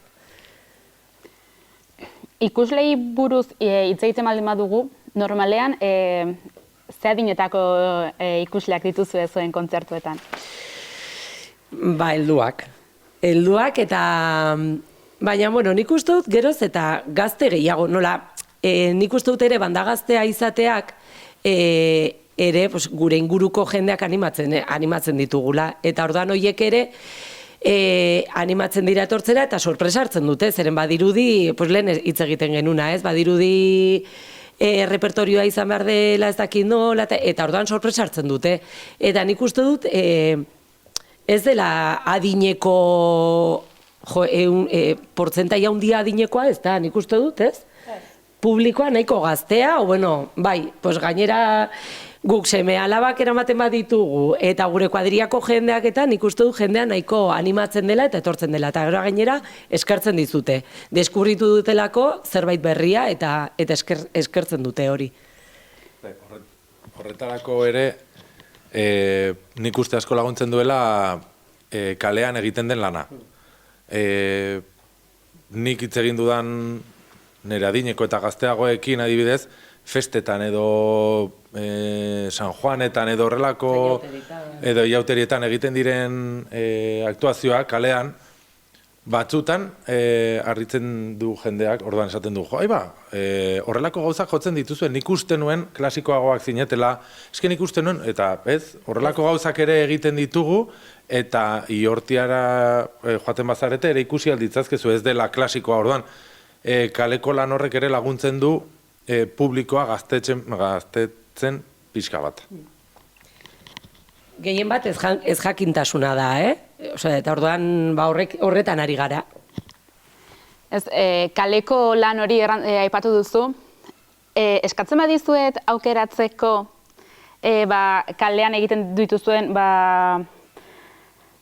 Ikuslei buruz hitz egiten baldin badugu, normalean, ze adinetako ikusleak dituzu zuen kontzertuetan? Helduak. Helduak eta, baina, nik uste dut geroz eta gazte gehiago, nola, nik uste dut ere banda gaztea izateak, ere gure inguruko jendeak animatzen ditugula. Eta orduan horiek ere animatzen dira etortzera eta sorpresa hartzen dute. Zeren badirudi, lehen hitz egiten genuna, ez? Badirudi repertorioa izan behar dela ez dakit nola, eta orduan sorpresa hartzen dute. Eta nik uste dut ez dela adineko portzentaia handia adinekoa ez da, nik uste dut, ez? Publikoa nahiko gaztea, gainera guk seme alabak eramaten baditugu, eta gure kuadriako jendeak eta nik uste du jendea nahiko animatzen dela eta etortzen dela. Eta gero gainera eskertzen dizute. Deskubritu dutelako zerbait berria eta eskertzen dute hori. Horretarako ere, nik uste asko laguntzen duela kalean egiten den lana. Nik hitz egin dudan nire adineko eta gazteagoekin adibidez, festetan edo San Juanetan edo horrelako edo iauterietan egiten diren aktuazioak kalean, batzutan harritzen du jendeak, orduan esaten du, jo, horrelako gauzak jotzen dituzuen, nik uste nuen klasikoagoak zinetela, esken nik uste nuen, eta horrelako gauzak ere egiten ditugu, eta ihortiara joaten bazarete ere ikusi alditzazkezu ez dela klasikoa, orduan, kaleko lan horrek ere laguntzen du publikoa gaztetzen pixka bat. Gehien bat ez jakintasuna da, eta orduan horretan ari gara. Kaleko lan hori aipatu duzu, eskatzen badizuet aukeratzeko kalean egiten dituzuen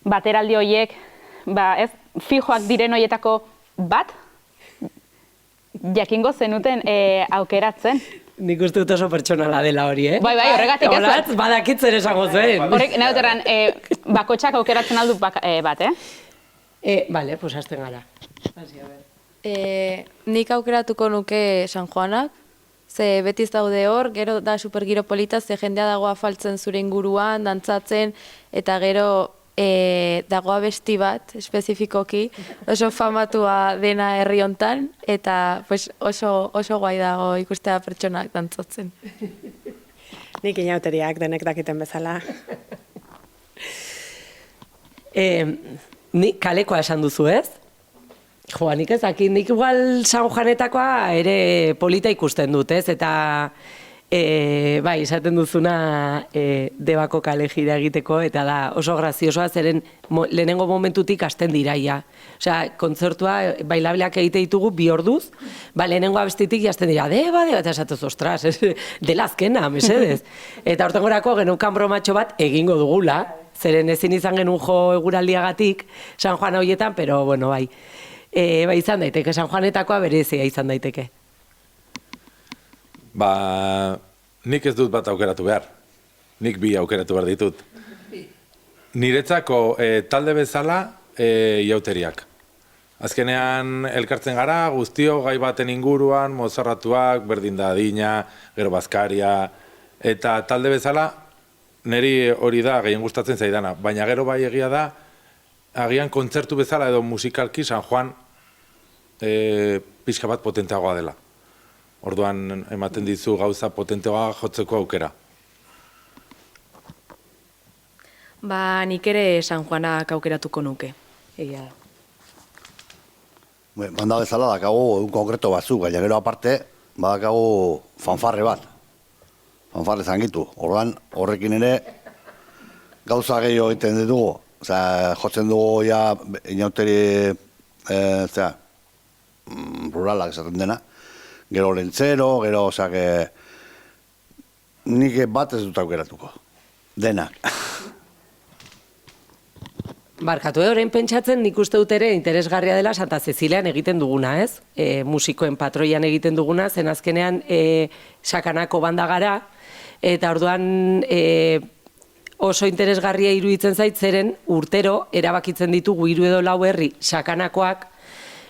bateraldi horiek, fijoak diren horietako bat, jakingo zenuten aukeratzen. Nik uste dut oso pertsonala dela hori, Bai, horregatik ez. Holatz, badakitzen esango zen. Horrek, nahi duteran, bakotxak aukeratzen aldu bat, Bale, pues hasten gara. Nik aukeratuko nuke San Juanak, ze beti ez daude hor, gero da supergiro polita, ze jendea dago afaltzen zure inguruan, dantzatzen, eta gero dago abesti bat, espezifikoki, oso famatua dena herri hontan, eta oso guai dago ikustea pertsonak dantzatzen. Nik inauteriak denek dakiten bezala. Kalekoa esan duzu, ez? Jo, nik ez dakit, nik igual San Juanetakoa ere polita ikusten dut, ez? Eta bai, esaten duzuna Debako kale jira egiteko, eta da oso graziosoa, zeren lehenengo momentutik hasten diraia. Osea, kontzertua, bailableak egite ditugu 2 orduz, lehenengo abestitik hasten dira, deba, eta esatuz, ostras, dela azkena, mesedez. Eta hortengorako geneukan bromatxo bat egingo dugula, zeren ezin izan genuen jo eguraldiagatik San Juan horietan, pero bueno, bai. Bai izan daiteke, San Juanetakoa berezia izan daiteke. Nik ez dut bat aukeratu behar. Nik 2 aukeratu behar ditut. Niretzako talde bezala iauteriak. Azkenean elkartzen gara, guztio gai baten inguruan, mozorratuak, berdin da adina, gero bazkaria, eta talde bezala niri hori da gehien gustatzen zaidana. Baina gero bai egia da, agian kontzertu bezala edo musikalki San Juan pixka bat potenteagoa dela. Orduan ematen dizu gauza potenteagoa jotzeko aukera. Nik ere San Juanak aukeratuko nuke. Egia da. Banda bezala dakagu egun konkreto batzuk, baina gero aparte badakagu fanfarre bat. Fanfarre zangitu. Orduan horrekin ere gauza gehiago egiten ditugu. Osea, jotzen dugu ja inauteri ruralak esaten dena. Gero lentzero, gero, osea, nik bat ez dut aukeratuko. Denak. Barkatu orain pentsatzen nik uste dut ere interesgarria dela Santa Cecilian egiten duguna, ez? Musikoen patroian egiten duguna, zen azkenean sakanako banda gara, eta orduan oso interesgarria iruditzen zait, zeren urtero erabakitzen ditugu 3 edo 4 herri sakanakoak,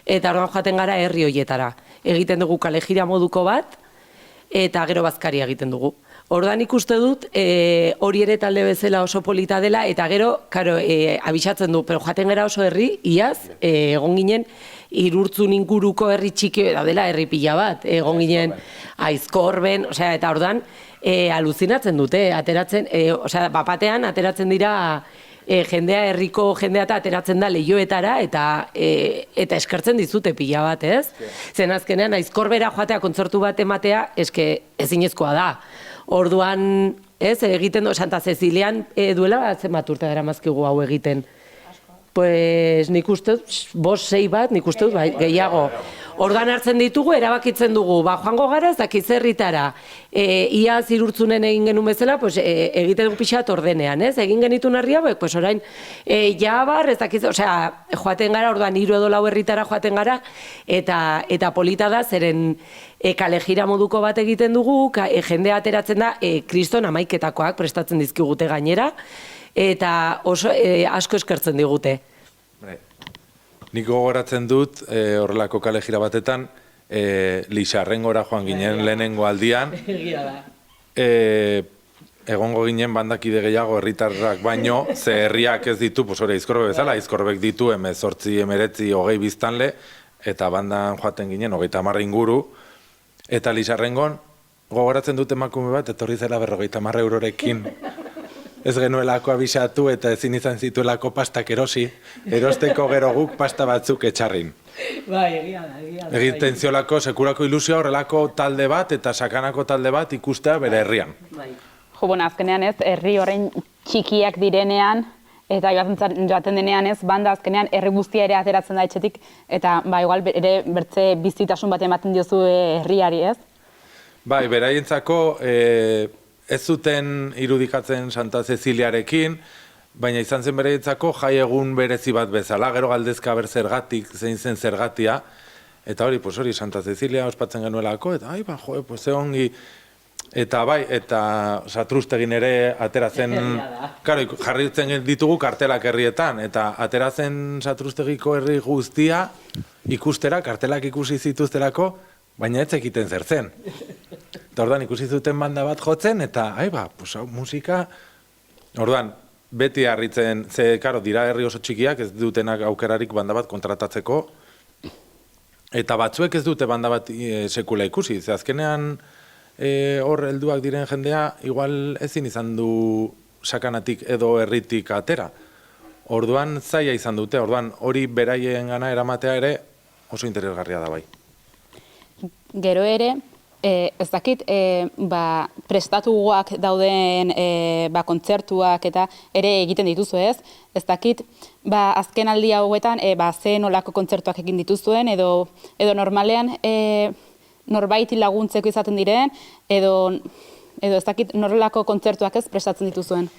eta orduan joaten gara herri hoietara. Egiten dugu kalejira moduko bat, eta gero bazkaria egiten dugu. Orduan ikuste dut, hori ere talde bezala oso polita dela, eta gero, abisatzen du, pero joaten gara oso herri, iaz, egon ginen, Irurtzun inguruko herri txiki, dela herri pila bat, egon ginen Aizkorben, osea, eta orduan, aluzinatzen dute, ateratzen, osea, bapatean ateratzen dira, jendea, herriko jendea eta ateratzen da lehioetara eta eskertzen dizute pila bat, ez? Zen azkenean, Aizkorbera joatea kontzertu bat ematea, ezinezkoa da. Orduan, ez, egiten du, Santa Cecilian duela zenbat urte dara mazkigu hau egiten. Pues nik uste dut, 5-6 bat, nik uste dut, gehiago. Orduan hartzen ditugu, erabakitzen dugu, joango gara ez dakiz herritara. Iaz Irurtzunen egin genuen bezala, egiten dugu pixat ordenean, ez? Egin genitun harria, orain, jabar, ez dakiz, osea, joaten gara, orduan 3 edo 4 herritara joaten gara, eta polita da, zeren kalejira moduko bat egiten dugu, jendea ateratzen da, kriston amaiketakoak prestatzen dizkigute gainera, eta oso asko eskertzen digute. Nik gogoratzen dut, horrelako kalejira batetan, Lixarrengora joan ginen lehenengo aldian. egongo ginen bandakide gehiago herritarrak baino, ze herriak ez ditu, pues hori Aizkorbe bezala, Aizkorbek ditu 18, 19, 20 biztanle, eta bandan joaten ginen 30 inguru, eta Lizarrengon gogoratzen dut emakume bat, etorri zela 50 eurorekin. Ez genuelako abisatu eta ezin izan zituelako pastak erosteko gero guk pasta batzuk etxarrin. Bai, egia da. Egiten ziolako sekurako ilusioa horrelako talde bat eta sakanako talde bat ikustea bere herrian. Bai. Jo, bueno, azkenean ez, herri horrein txikiak direnean, eta joaten denean ez, banda azkenean herri guztia ere ateratzen da etxetik, eta igual ere bertze bizitasun bat ematen diozu herriari ez? Bai, beraientzako ez zuten irudikatzen Santa Ceciliarekin, baina izan zen beraientzako jai egun berezi bat bezala, gero galdezka ber zergatik, zein zen zergatia, eta hori, pues hori, Santa Cecilia ospatzen genuelako, eta pues ze ongi, eta bai, eta Satrustegin ere ateratzen, karo, jarritzen ditugu kartelak herrietan, eta ateratzen Satrustegiko herri guztia ikustera, kartelak ikusi zituzterako, baina ez ekiten zer zen. Eta orduan ikusi zuten banda bat jotzen, eta pues musika, orduan, beti harritzen, ze, karo, dira herri oso txikiak, ez dutenak aukerarik banda bat kontratatzeko, eta batzuek ez dute banda bat sekula ikusi, ze azkenean hor helduak diren jendea, igual ezin izan du sakanatik edo herritik atera. Orduan zaila izan dute, orduan hori beraien gana eramatea ere oso interesgarria da bai. Gero ere, ez dakit, prestatuak dauden kontzertuak eta ere egiten dituzu ez? Ez dakit, azken aldi hauetan, ze nolako kontzertuak egin dituzuen, edo normalean norbaiti laguntzeko izaten diren, edo ez dakit, norlako kontzertuak ez prestatzen dituzuen?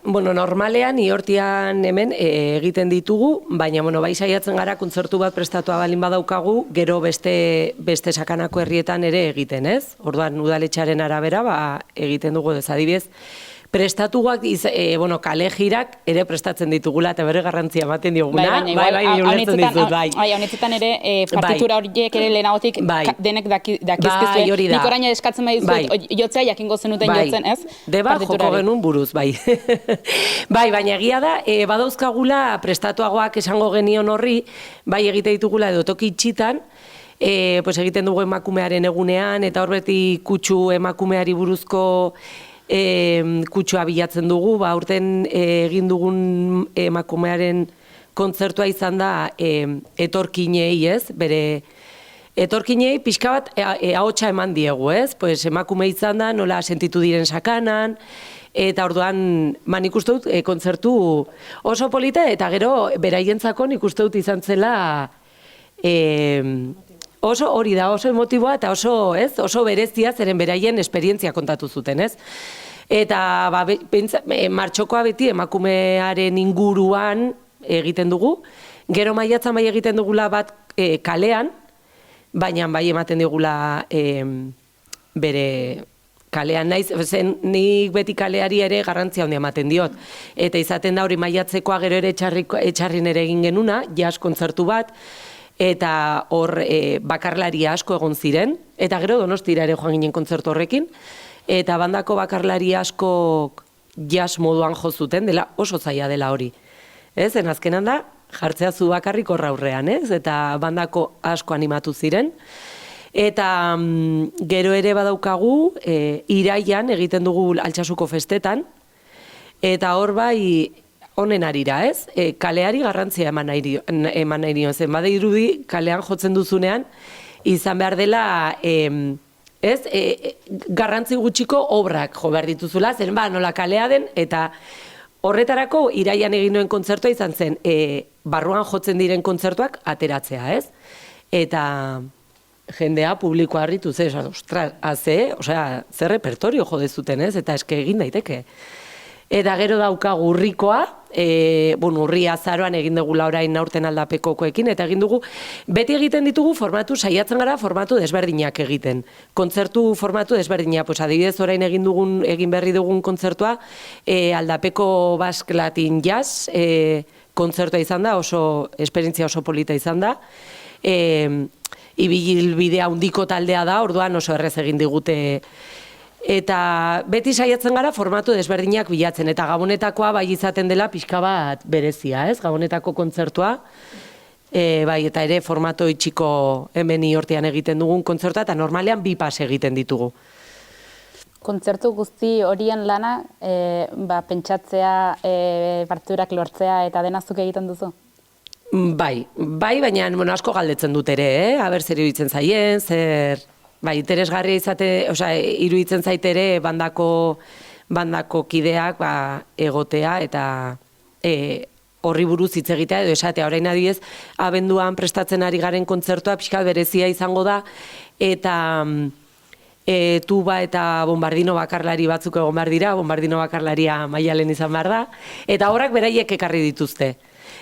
Normalean, ihortian hemen egiten ditugu, baina bai saiatzen gara kontzertu bat prestatua balin badaukagu, gero beste sakanako herrietan ere egiten, ez? Orduan, udaletxaren arabera egiten dugu ez adibidez. Prestatuak, kale jirak ere prestatzen ditugula eta bere garrantzia ematen dioguna. Honetzetan ere partitura horiek ere lehenagotik denek dakizkizuen. Nik oraino eskatzen bai dut, jotzea jakingo zenuten jotzen, ez? Deba joko genuen buruz, bai. Baina egia da, badauzkagula prestatuagoak esango genion horri, bai egite ditugula edo toki itxitan, egiten dugu emakumearen egunean, eta hor beti kutsu emakumeari buruzko kutsua bilatzen dugu, aurten egin dugun emakumearen kontzertua izan da etorkinei, ez? Bere etorkinei pixka bat ahotsa eman diegu, ez? Emakume izan da, nola sentitu diren sakanan, eta orduan, nik uste dut kontzertu oso polita, eta gero beraientzako nik uste dut izan zela oso hori da, oso emotiboa eta oso berezia zeren beraien esperientzia kontatu zuten, ez? Eta martxokoa beti emakumearen inguruan egiten dugu, gero maiatzan bai egiten dugula bat kalean, baina bai ematen digula bere kalean naiz, nik beti kaleari ere garrantzia handia ematen diot. Eta izaten da hori maiatzekoa gero ere etxarrin ere egin genuna, jazz kontzertu bat, eta hor bakarlari asko egon ziren, eta gero Donostira ere joan ginen kontzertu horrekin, eta bandako bakarlari asko jazz moduan jo zuten, dela oso zaila dela hori. Zen azkenan da, jartzea zu bakarrik horra aurrean, eta bandako asko animatu ziren. Eta gero ere badaukagu, iraian egiten dugu Altsasuko festetan, eta hor bai, honen arira, ez? Kaleari garrantzia eman nahi nion zen. Bada irudi, kalean jotzen duzunean, izan behar dela, garrantzi gutxiko obrak jo behar dituzula, zen nola kalea den, eta horretarako iraian egin nuen kontzertua izan zen, barruan jotzen diren kontzertuak ateratzea, ez? Eta jendea publikoa harritu, ostras, zer repertorio jo dezuten, ez? Eta eske egin daiteke. Eta gero daukagu urrikoa, urria azaroan egin dugula orain aurten aldapekokoekin, eta egin dugu, beti egiten ditugu saiatzen gara formatu desberdinak egiten. Kontzertu formatu desberdinak, adibidez orain egin berri dugun kontzertua, aldapeko Basque Latin Jazz kontzertua izan da, esperientzia oso polita izan da. Ibilbidea handiko taldea da, orduan oso errez egin digute Eta beti saiatzen gara formatu desberdinak bilatzen, eta Gabonetakoa bai izaten dela pixka bat berezia, ez? Gabonetako kontzertua, bai, eta ere formato itxiko hemen Iortean egiten dugun kontzertua, eta normalean 2 pas egiten ditugu. Kontzertu guzti horien lana, pentsatzea, partiturak lortzea eta denazuk egiten duzu? Bai, baina asko galdetzen dut ere, aber zer iruditzen zaien, zer... Bai, interesgarria iruditzen zait ere bandako kideak egotea eta horri buruz hitz egitea edo esatea. Orain adibidez, abenduan prestatzen ari garen kontzertua pixka berezia izango da, eta tuba eta bombardino bakarlari batzuk egon behar dira, bombardino bakarlaria Maialen izan behar da, eta horrak beraiek ekarri dituzte.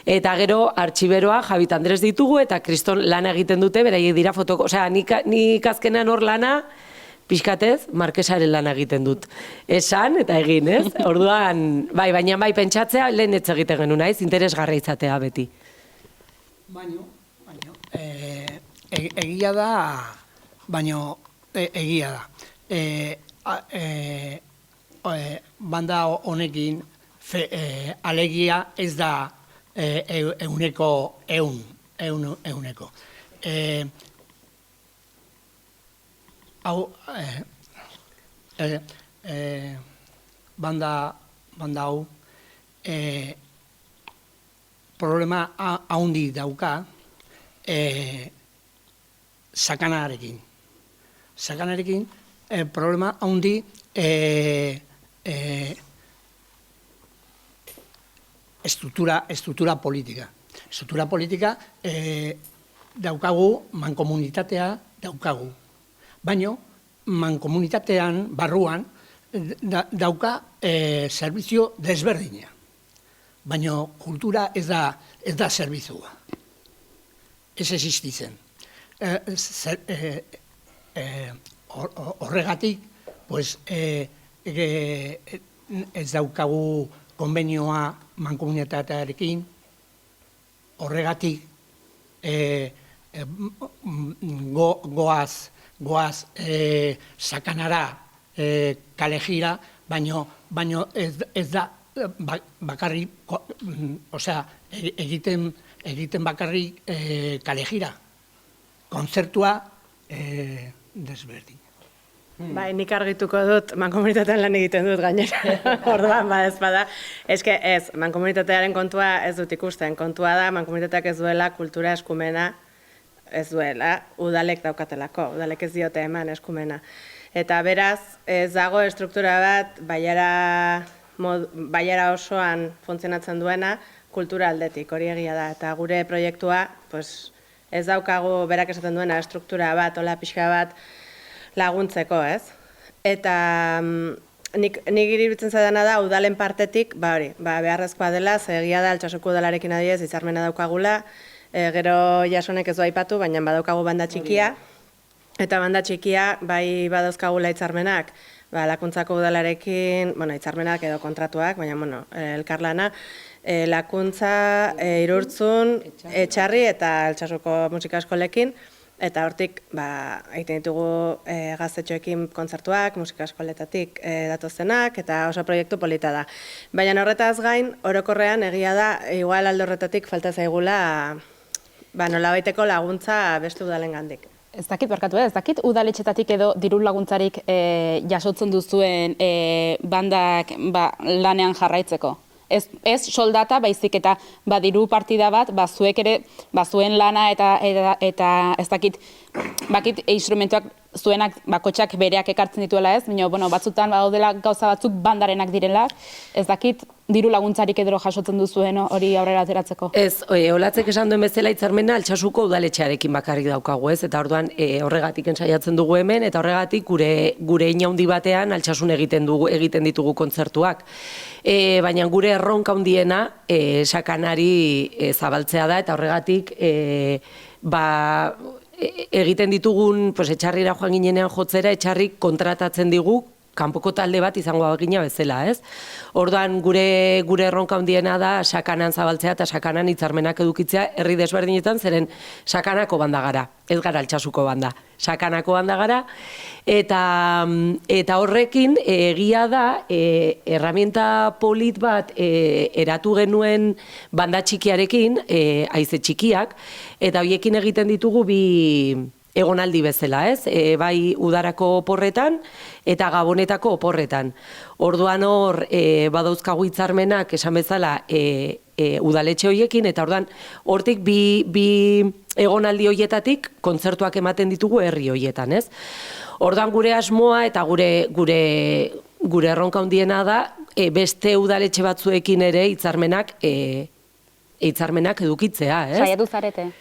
Eta gero artxiberoa Javi Andres ditugu eta Kriston lana egiten dute, beraiek dira fotoko... Osea, nik azkenean hor lana, pixkatez, Markesaren lana egiten dut. Esan eta egin, ez? Orduan, baina pentsatzea lehen ez egiten genuen, naiz, interesgarria izatea beti. Baino, egia da, egia da. Banda honekin alegia ez da euneko. Hau, banda hau problema haundi dauka sakanarekin. Sakanarekin problema haundi estruktura politika. Estruktura politika daukagu, mankomunitatea daukagu. Baina, mankomunitatean, barruan, dauka zerbizio desberdina. Baina, kultura ez da zerbizua. Ez existitzen. Horregatik, ez daukagu konbenioa mankomunitatearekin, horregatik goaz sakanara kalejira, baino ez da bakarrik, osea, egiten bakarrik kalejira. Kontzertua desberdin. Bai, nik argituko dut, mankomunitatean lan egiten dut gainera. Orduan, ez bada. Ez, mankomunitatearen kontua ez dut ikusten. Kontua da, mankomunitateak ez duela kultura eskumena, ez duela, udalek daukatelako. Udalek ez diote eman eskumena. Eta beraz, ez dago estruktura bat, baiara osoan funtzionatzen duena, kultura aldetik, hori egia da. Eta gure proiektua, ez daukagu berak esaten duena estruktura bat, hola pixka bat, laguntzeko, ez? Eta nik iruditzen zaidana da, udalen partetik, beharrezkoa dela, egia da, Altsasuko udalarekin adibidez, hitzarmena daukagula, gero Jasonek ez du aipatu, baina badaukagu banda txikia, eta banda txikia, bai badauzkagula hitzarmenak, Lakuntzako udalarekin, hitzarmenak edo kontratuak, baina, elkarlana, Lakuntza, Irurtzun, Etxarri eta Altsasuko musika eskolekin, eta hortik, egiten ditugu gaztetxoekin kontzertuak, musika eskoletatik datozenak, eta oso proiektu polita da. Baina horretaz gain, orokorrean egia da, igual alde horretatik falta zaigula, nolabaiteko laguntza beste udalengandik. Ez dakit, ez dakit udaletxetatik edo diru laguntzarik jasotzen duzuen bandak lanean jarraitzeko. Ez soldata, baizik eta diru partida bat, zuek ere, zuen lana eta ez dakit, instrumentuak zuenak bakotxak bereak ekartzen dituela ez, baina batzutan badaudela gauza batzuk bandarenak direla, ez dakit diru laguntzarik edo jasotzen duzuen hori aurrera ateratzeko. Ez, Olatzek esan duen bezala hitzarmena Altsasuko udaletxearekin bakarrik daukagu ez, eta orduan horregatik ensaiatzen dugu hemen, eta horregatik gure inaundi batean Altsasun egiten ditugu kontzertuak. Baina gure erronka handiena sakanari zabaltzea da, eta horregatik egiten ditugun, etxarrira joan ginenean jotzera, etxarrik kontratatzen digu kanpoko talde bat izango bagina bezala, ez? Orduan gure erronka handiena da sakanan zabaltzea eta sakanan hitzarmenak edukitzea herri desberdinetan, zeren sakanako banda gara, ez gara Altsasuko banda, sakanako banda gara, eta horrekin egia da herramienta polit bat eratu genuen banda txikiarekin, haize txikiak, eta horiekin egiten ditugu bi egonaldi bezala, ez? Bai udarako oporretan eta gabonetako oporretan. Orduan hor, badauzkagu hitzarmenak esan bezala udaletxe horiekin, eta orduan hortik bi egonaldi horietatik kontzertuak ematen ditugu herri horietan, ez? Orduan gure asmoa eta gure erronka handiena da beste udaletxe batzuekin ere hitzarmenak edukitzea, ez? Saiatu zarete?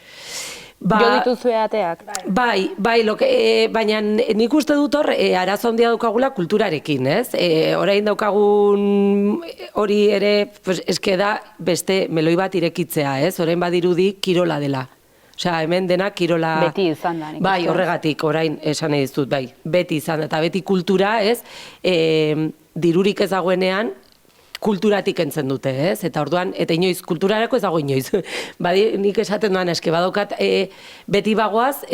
Jo dituzue ateak? Bai, baina nik uste dut hor arazo handia daukagula kulturarekin, ez? Orain daukagun hori ere, eske da beste meloi bat irekitzea, ez? Orain badirudi kirola dela. Osea, hemen denak kirola... Beti izan da. Bai, horregatik, orain esan nahi dizut, bai. Beti izan da, eta beti kultura, ez? Dirurik ez dagoenean, kulturatik entzen dute, ez? Eta orduan, eta inoiz, kulturarako ez dago inoiz. Badi, nik esaten duan eske, badaukat beti bagoaz,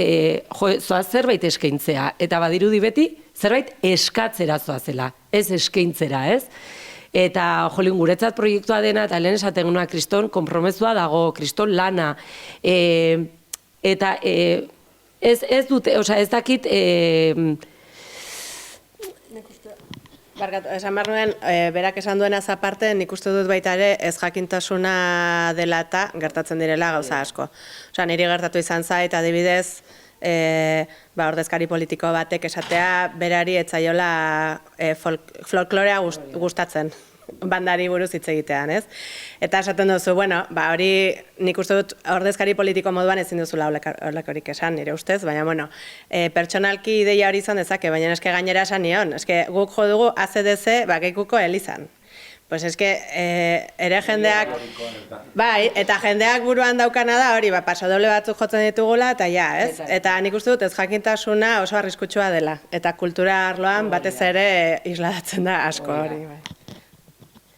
zoaz zerbait eskaintzea. Eta badirudi beti, zerbait eskatzera zoazela, ez eskaintzera, ez? Eta, jolin, guretzat proiektua dena, eta lehen esaten guna, kriston konpromesua dago, kriston lana, eta ez dute, osea, ez dakit... Barkatu, esan behar nuen, berak esan duenaz aparte, nik uste dut baita ere ez jakintasuna dela eta gertatzen direla gauza asko. Osea, niri gertatu izan zait, adibidez, ordezkari politiko batek esatea, berari etzaiola folklorea gustatzen, bandari buruz hitz egitean, ez? Eta esaten duzu, bueno, hori nik uste dut ordezkari politiko moduan ezin duzula horrekorik esan, nire ustez, baina, bueno, pertsonalki ideia hori izan dezake, baina eske gainera esan nion, eske guk jo dugu ACDC geikuko elizan. Pues eske, ere jendeak, bai, eta jendeak buruan daukana da hori, pasodoble batzuk jotzen ditugula, eta ja, ez? Eta nik uste dut ez jakintasuna oso arriskutsua dela, eta kultura arloan batez ere isladatzen da asko hori, bai.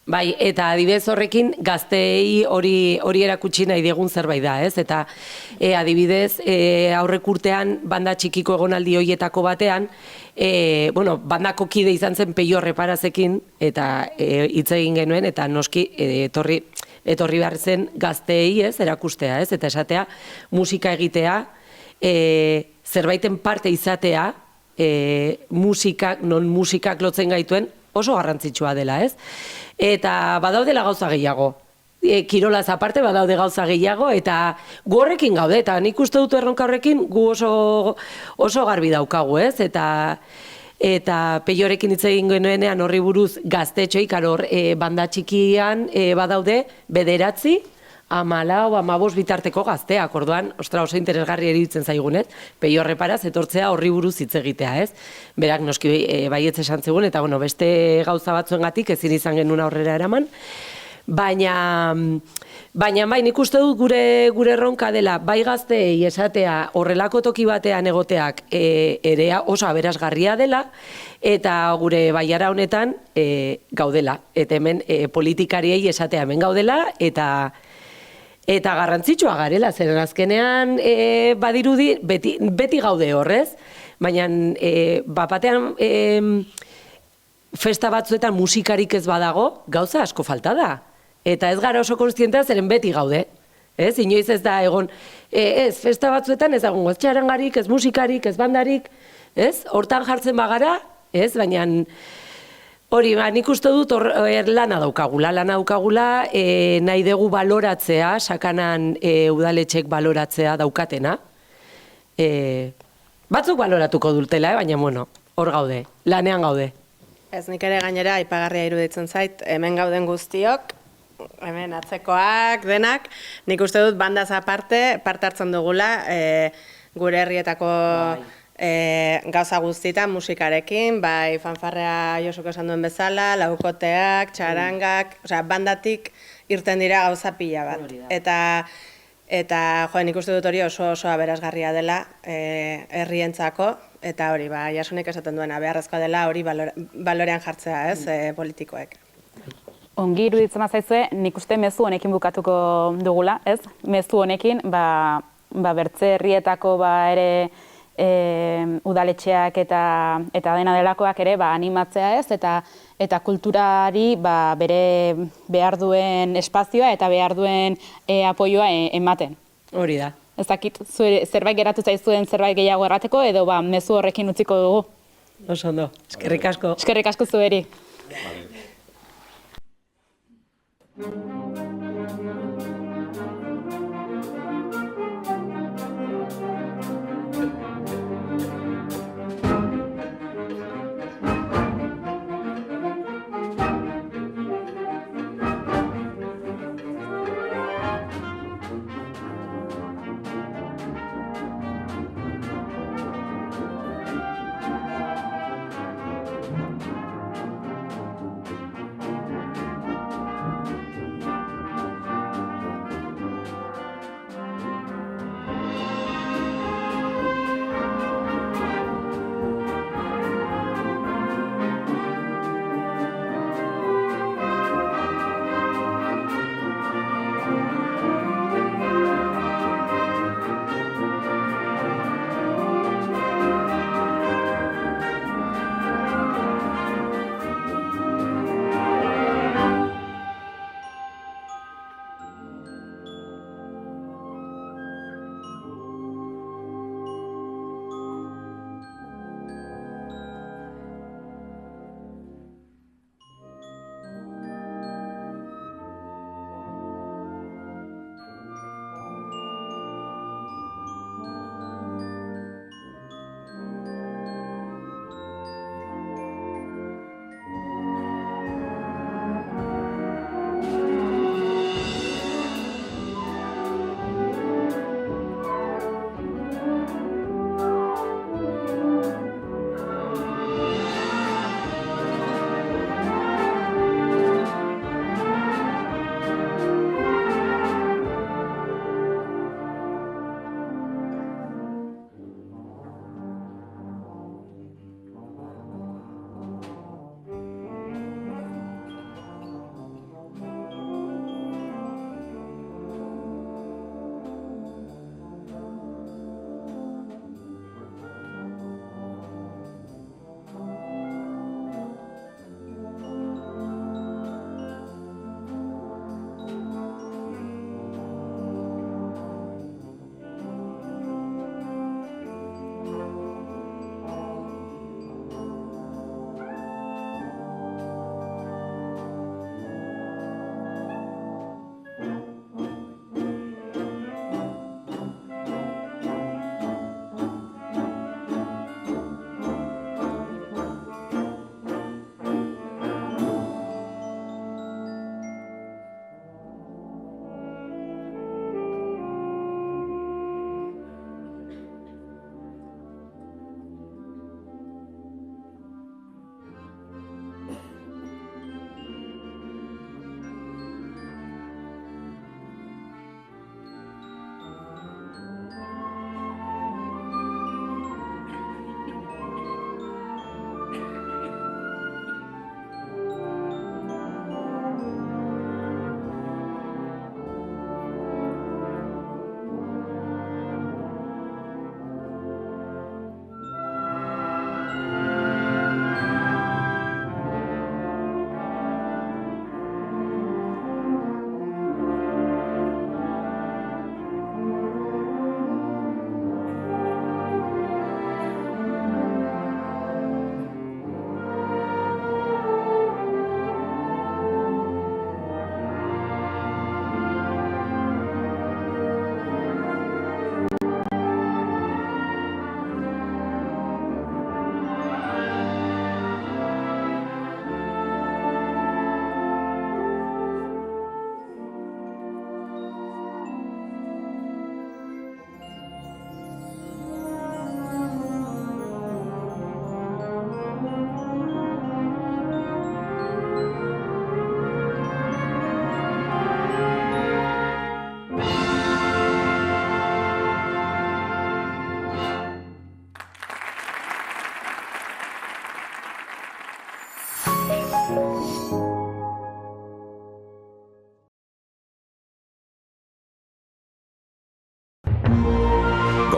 Bai, eta adibidez horrekin gazteei hori erakutsi nahi diegun zerbait da, ez? Eta adibidez aurrek urtean banda txikiko egonaldi horietako batean, bandako kide izan zen Peio Reparazekin, eta hitz egin genuen, eta noski etorri behar zen gazteei, ez, erakustea, ez? Eta esatea, musika egitea, zerbaiten parte izatea, non musikak lotzen gaituen, oso garrantzitsua dela, ez? Eta badaudela gauza gehiago. Kirolaz aparte badaude gauza gehiago, eta gu horrekin gaude, eta nik uste dut erronka horrekin gu oso garbi daukagu, ez? Eta Peiorekin hitz egin genuenean horri buruz gaztetxoik, banda txikian badaude 9, 14, 15 bitarteko gazteak, orduan, ostra, oso interesgarri eritzen zaigunez, Peio Reparaz etortzea horri buruz hitz egitea, ez? Berak noski baietz esan zigun, eta bueno, beste gauza batzuengatik ezin izan genuen aurrera eraman, baina bai, nik uste dut gure erronka dela, bai gazteei esatea horrelako toki batean egoteak ere oso aberasgarria dela, eta gure baiara honetan gaudela, eta hemen politikariei esatea hemen gaudela, eta garrantzitsua garela, zeren azkenean badirudi beti gaude horrez, baina batean festa batzuetan musikarik ez badago, gauza asko falta da. Eta ez gara oso konstientea zeren beti gaude. Ez, inoiz ez da egon, ez, festa batzuetan ez dago txarangarik, ez musikarik, ez bandarik, ez, hortan jartzen bagara, ez, baina hori, nik uste dut lana daukagula, nahi dugu baloratzea, sakanan udaletxek baloratzea daukatena. Batzuk baloratuko dutela, baina, bueno, hor gaude, lanean gaude. Ez, nik ere gainera aipagarria iruditzen zait, hemen gauden guztiok, hemen atzekoak, denak, nik uste dut bandaz aparte, parte hartzen dugula, gure herrietako gauza guztietan musikarekin, bai fanfarrea Josuk esan duen bezala, laukoteak, txarangak, osea, bandatik irten dira gauza pila bat. Eta nik uste dut hori oso aberasgarria dela herrientzako, Eta hori, Jasonek esaten duena, beharrezkoa dela hori balorean jartzea, ez, politikoek. Ongi iruditzen zaizue, nik uste mezu honekin bukatuko dugula, ez? Mezu honekin, bertze herrietako ere udaletxeak eta dena delakoak ere animatzea, ez? Eta kulturari bere behar duen espazioa eta behar duen apoioa ematen. Hori da. Ez dakit, zerbait geratu zaizuen zerbait gehiago errateko, edo mezu horrekin utziko dugu. Oso ondo, eskerrik asko. Eskerrik asko zueri.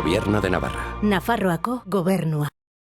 Gobierno de Navarra. Nafarroako gobernua.